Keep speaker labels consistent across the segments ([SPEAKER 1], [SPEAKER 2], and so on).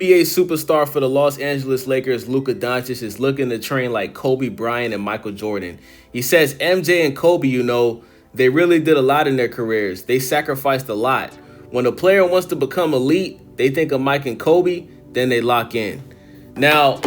[SPEAKER 1] NBA superstar for the Los Angeles Lakers, Luka Doncic, is looking to train like Kobe Bryant and Michael Jordan. He says MJ and Kobe, they really did a lot in their careers. They sacrificed a lot. When a player wants to become elite, they think of Mike and Kobe, then they lock in. Now,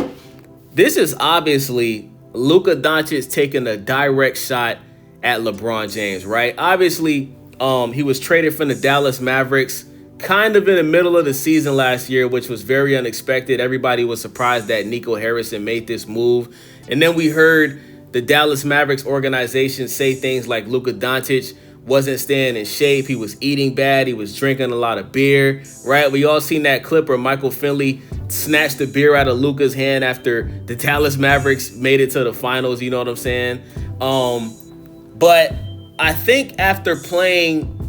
[SPEAKER 1] this is obviously Luka Doncic taking a direct shot at LeBron James, right? Obviously, he was traded from the Dallas Mavericks kind of in the middle of the season last year, which was very unexpected. Everybody was surprised that Nico Harrison made this move. And then we heard the Dallas Mavericks organization say things like Luka Doncic wasn't staying in shape. He was eating bad. He was drinking a lot of beer, right? We all seen that clip where Michael Finley snatched the beer out of Luka's hand after the Dallas Mavericks made it to the finals. You know what I'm saying? But I think after playing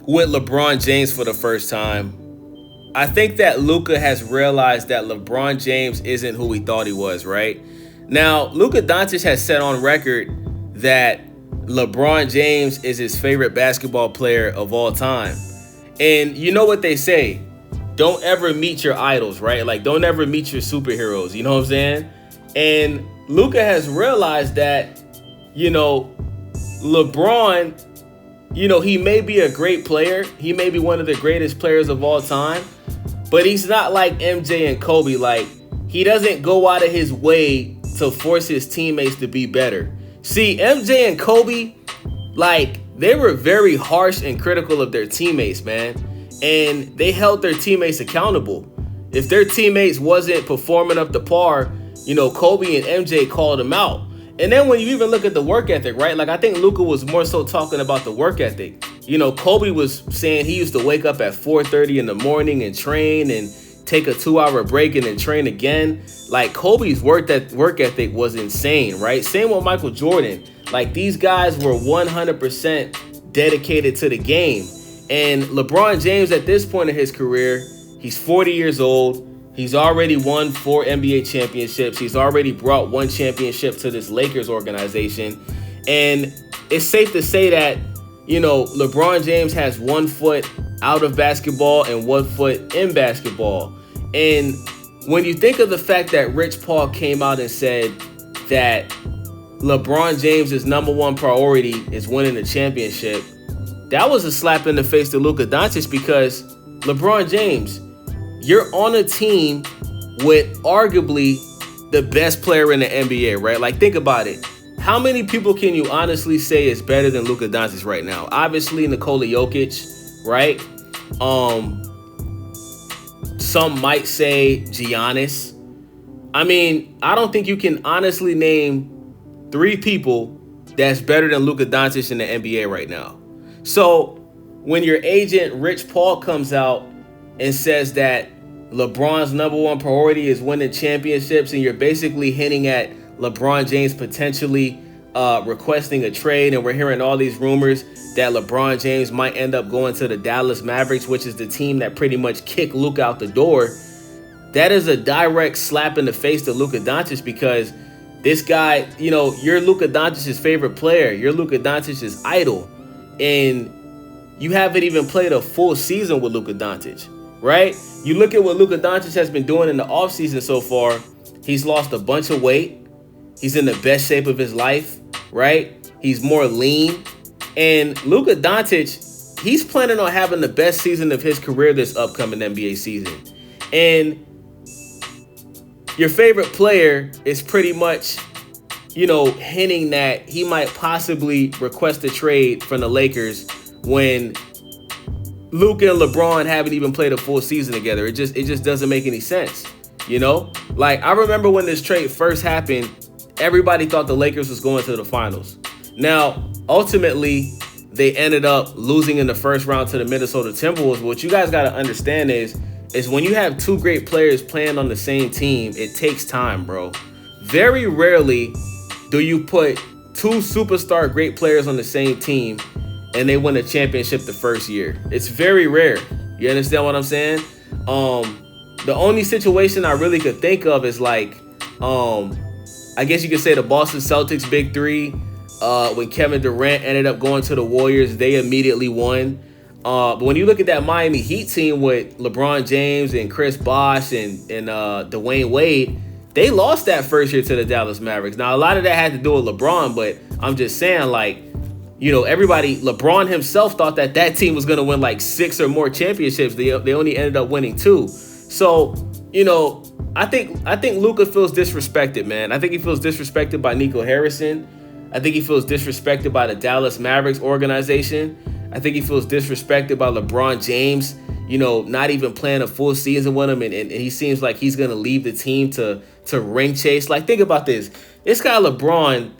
[SPEAKER 1] with LeBron James for the first time, I think that Luka has realized that LeBron James isn't who he thought he was, right? Now, Luka Doncic has said on record that LeBron James is his favorite basketball player of all time. And you know what they say, don't ever meet your idols, right? Like, don't ever meet your superheroes, you know what I'm saying? And Luka has realized that, LeBron, he may be a great player. He may be one of the greatest players of all time, but he's not like MJ and Kobe. Like, he doesn't go out of his way to force his teammates to be better. See, MJ and Kobe, they were very harsh and critical of their teammates, man. And they held their teammates accountable. If their teammates wasn't performing up to par, Kobe and MJ called them out. And then when you even look at the work ethic, right? Like, I think Luka was more so talking about the work ethic. Kobe was saying he used to wake up at 4:30 in the morning and train and take a 2-hour break and then train again. Like, Kobe's work ethic was insane, right? Same with Michael Jordan. Like, these guys were 100% dedicated to the game. And LeBron James, at this point in his career, he's 40 years old. He's already won 4 NBA championships. He's already brought 1 championship to this Lakers organization. And it's safe to say that, LeBron James has 1 foot out of basketball and 1 foot in basketball. And when you think of the fact that Rich Paul came out and said that LeBron James' number 1 priority is winning the championship, that was a slap in the face to Luka Doncic, because LeBron James, you're on a team with arguably the best player in the NBA, right? Like, think about it. How many people can you honestly say is better than Luka Doncic right now? Obviously, Nikola Jokic, right? Some might say Giannis. I mean, I don't think you can honestly name 3 people that's better than Luka Doncic in the NBA right now. So when your agent Rich Paul comes out and says that LeBron's number 1 priority is winning championships, and you're basically hinting at LeBron James potentially requesting a trade, and we're hearing all these rumors that LeBron James might end up going to the Dallas Mavericks, which is the team that pretty much kicked Luka out the door, that is a direct slap in the face to Luka Doncic, because this guy, you're Luka Doncic's favorite player. You're Luka Doncic's idol. And you haven't even played a full season with Luka Doncic, right? You look at what Luka Doncic has been doing in the offseason so far. He's lost a bunch of weight. He's in the best shape of his life, right? He's more lean. And Luka Doncic, he's planning on having the best season of his career this upcoming NBA season. And your favorite player is pretty much, hinting that he might possibly request a trade from the Lakers when Luka and LeBron haven't even played a full season together. It just doesn't make any sense, Like, I remember when this trade first happened, everybody thought the Lakers was going to the finals. Now, ultimately, they ended up losing in the first round to the Minnesota Timberwolves. What you guys got to understand is when you have 2 great players playing on the same team, it takes time, bro. Very rarely do you put 2 superstar great players on the same team and they win a championship the first year. It's very rare. You understand what I'm saying? The only situation I really could think of is like, I guess you could say the Boston Celtics Big 3. When Kevin Durant ended up going to the Warriors, they immediately won. But when you look at that Miami Heat team with LeBron James and Chris Bosh and Dwayne Wade, they lost that first year to the Dallas Mavericks. Now, a lot of that had to do with LeBron, but I'm just saying, like, LeBron himself thought that team was going to win like 6 or more championships. They only ended up winning 2. So, I think Luka feels disrespected, man. I think he feels disrespected by Nico Harrison. I think he feels disrespected by the Dallas Mavericks organization. I think he feels disrespected by LeBron James, not even playing a full season with him. And he seems like he's going to leave the team to ring chase. Like, think about this. This guy LeBron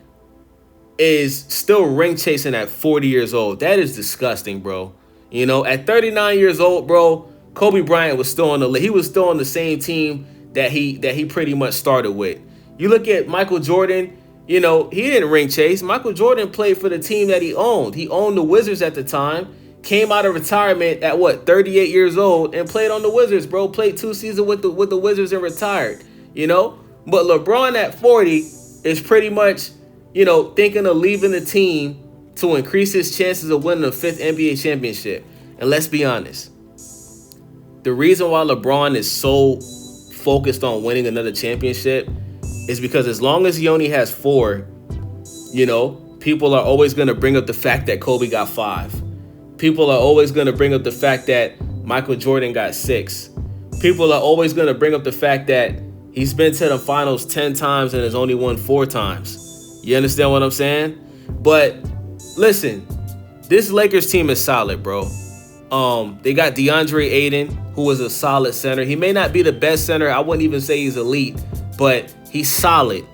[SPEAKER 1] is still ring chasing at 40 years old. That is disgusting, bro. At 39 years old, bro, Kobe Bryant was still on the same team that he pretty much started with. You look at Michael Jordan. He didn't ring chase. Michael Jordan played for the team that he owned. He owned the Wizards at the time, came out of retirement at 38 years old and played on the Wizards, bro. Played 2 seasons with the Wizards and retired, But LeBron at 40 is pretty much, thinking of leaving the team to increase his chances of winning a 5th NBA championship. And let's be honest, the reason why LeBron is so focused on winning another championship is because as long as he only has 4, people are always going to bring up the fact that Kobe got 5. People are always going to bring up the fact that Michael Jordan got 6. People are always going to bring up the fact that he's been to the finals 10 times and has only won 4 times. You understand what I'm saying? But listen, this Lakers team is solid, bro. They got DeAndre Ayton, who is a solid center. He may not be the best center. I wouldn't even say he's elite, but he's solid.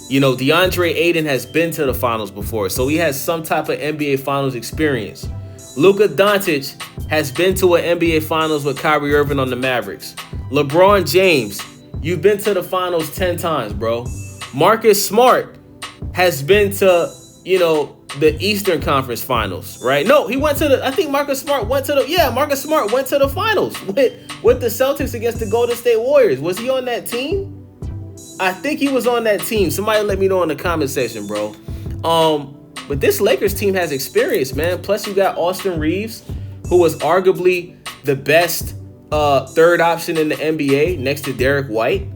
[SPEAKER 1] DeAndre Ayton has been to the finals before, so he has some type of NBA finals experience. Luka Doncic has been to an NBA finals with Kyrie Irving on the Mavericks. LeBron James, you've been to the finals 10 times, bro. Marcus Smart has been to, the Eastern Conference Finals, right? No, he went to I think Marcus Smart went to Marcus Smart went to the finals with the Celtics against the Golden State Warriors. Was he on that team? I think he was on that team. Somebody let me know in the comment section, bro. But this Lakers team has experience, man. Plus, you got Austin Reeves, who was arguably the best third option in the NBA next to Derek White.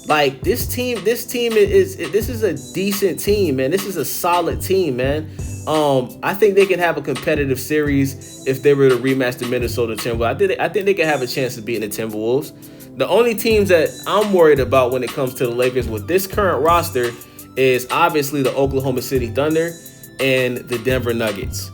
[SPEAKER 1] Like, this team is a decent team, man. This is a solid team, man. I think they can have a competitive series if they were to rematch the Minnesota Timberwolves. I think they can have a chance of beating the Timberwolves. The only teams that I'm worried about when it comes to the Lakers with this current roster is obviously the Oklahoma City Thunder and the Denver Nuggets.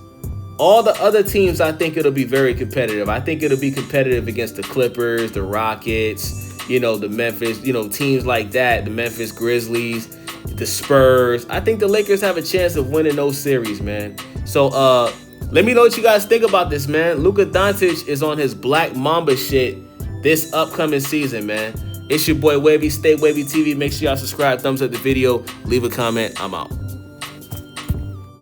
[SPEAKER 1] All the other teams, I think it'll be very competitive. I think it'll be competitive against the Clippers, the Rockets, the Memphis, teams like that, the Memphis Grizzlies, the Spurs. I think the Lakers have a chance of winning those series, man. So let me know what you guys think about this, man. Luka Doncic is on his Black Mamba shit this upcoming season, man. It's your boy Wavy. Stay Wavy TV. Make sure y'all subscribe, thumbs up the video, leave a comment. I'm out.